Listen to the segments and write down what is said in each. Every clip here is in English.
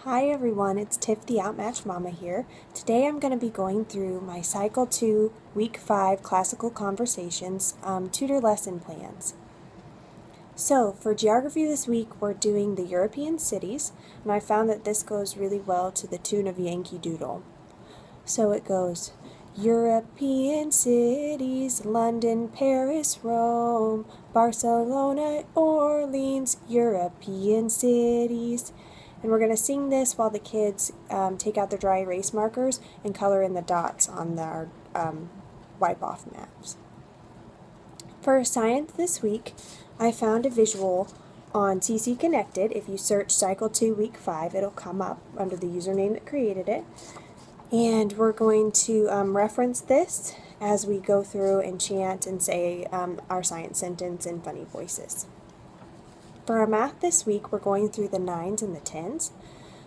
Hi everyone, it's Tiff the Outmatched Mama here. Today I'm going to be going through my Cycle 2 Week 5 Classical Conversations tutor lesson plans. So for geography this week we're doing the European cities, and I found that this goes really well to the tune of Yankee Doodle. So it goes, European cities, London, Paris, Rome, Barcelona, Orleans, European cities. And we're going to sing this while the kids take out their dry erase markers and color in the dots on their wipe-off maps. For science this week, I found a visual on CC Connected. If you search Cycle 2 Week 5, it'll come up under the username that created it. And we're going to reference this as we go through and chant and say our science sentence in funny voices. For our math this week, we're going through the 9s and the 10s.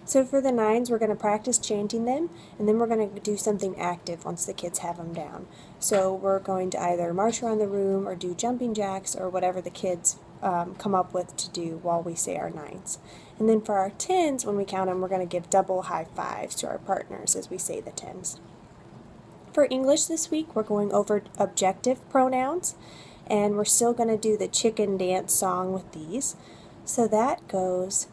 So for the 9s, we're going to practice chanting them, and then we're going to do something active once the kids have them down. So we're going to either march around the room or do jumping jacks or whatever the kids come up with to do while we say our 9s. And then for our 10s, when we count them, we're going to give double high fives to our partners as we say the 10s. For English this week, we're going over objective pronouns, and we're still going to do the chicken dance song with these. So that goes,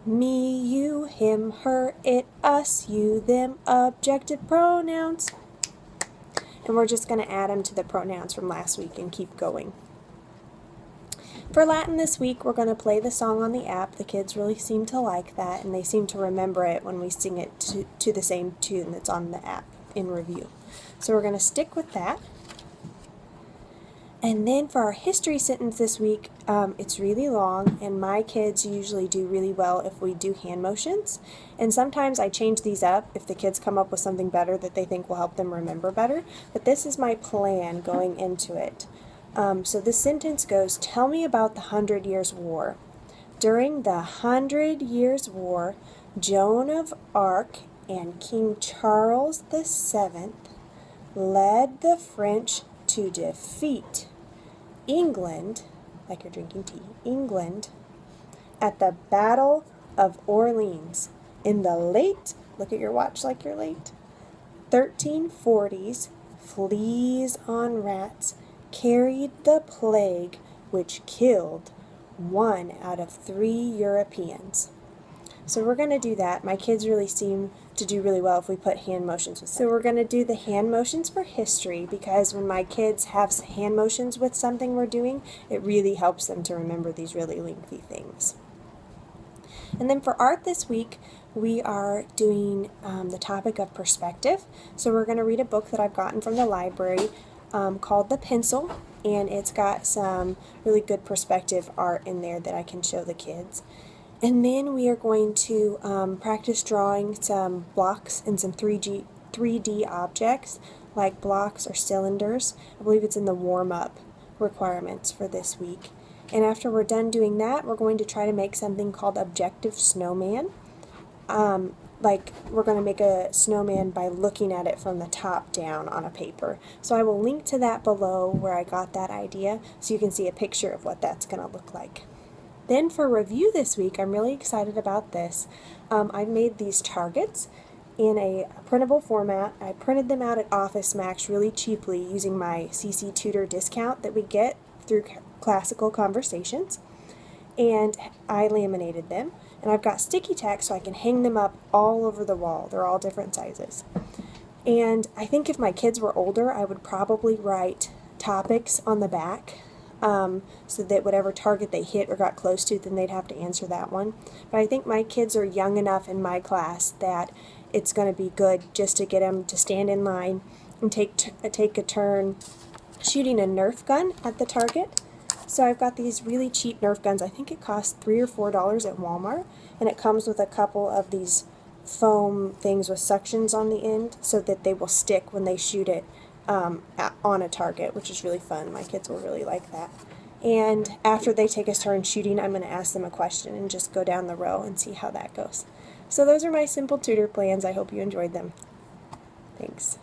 me, you, him, her, it, us, you, them, objective pronouns. And we're just going to add them to the pronouns from last week and keep going. For Latin this week, we're going to play the song on the app. The kids really seem to like that, and they seem to remember it when we sing it to the same tune that's on the app in review. So we're going to stick with that. And then for our history sentence this week, it's really long, and my kids usually do really well if we do hand motions. And sometimes I change these up if the kids come up with something better that they think will help them remember better. But this is my plan going into it. So this sentence goes, tell me about the 100 Years' War. During the 100 Years' War, Joan of Arc and King Charles VII led the French to defeat England, like you're drinking tea, England, at the Battle of Orleans in the late, look at your watch like you're late, 1340s. Fleas on rats carried the plague which killed 1 out of 3 Europeans. So we're going to do that. My kids really seem to do really well if we put hand motions with them. So we're going to do the hand motions for history, because when my kids have hand motions with something we're doing, it really helps them to remember these really lengthy things. And then for art this week, we are doing the topic of perspective. So we're going to read a book that I've gotten from the library called The Pencil, and it's got some really good perspective art in there that I can show the kids. And then we are going to practice drawing some blocks and some 3D objects, like blocks or cylinders. I believe it's in the warm-up requirements for this week. And after we're done doing that, we're going to try to make something called Objective Snowman. Like we're going to make a snowman by looking at it from the top down on a paper. So I will link to that below where I got that idea, so you can see a picture of what that's going to look like. Then for review this week, I'm really excited about this. I made these targets in a printable format. I printed them out at Office Max really cheaply using my CC Tutor discount that we get through Classical Conversations. And I laminated them. And I've got sticky tack so I can hang them up all over the wall. They're all different sizes. And I think if my kids were older, I would probably write topics on the back. So that whatever target they hit or got close to, then they'd have to answer that one. But I think my kids are young enough in my class that it's going to be good just to get them to stand in line and take a turn shooting a Nerf gun at the target. So I've got these really cheap Nerf guns. I think it costs $3 or $4 at Walmart, and it comes with a couple of these foam things with suctions on the end so that they will stick when they shoot it on a target, which is really fun. My kids will really like that. And after they take a turn shooting, I'm going to ask them a question and just go down the row and see how that goes. So those are my simple tutor plans. I hope you enjoyed them. Thanks.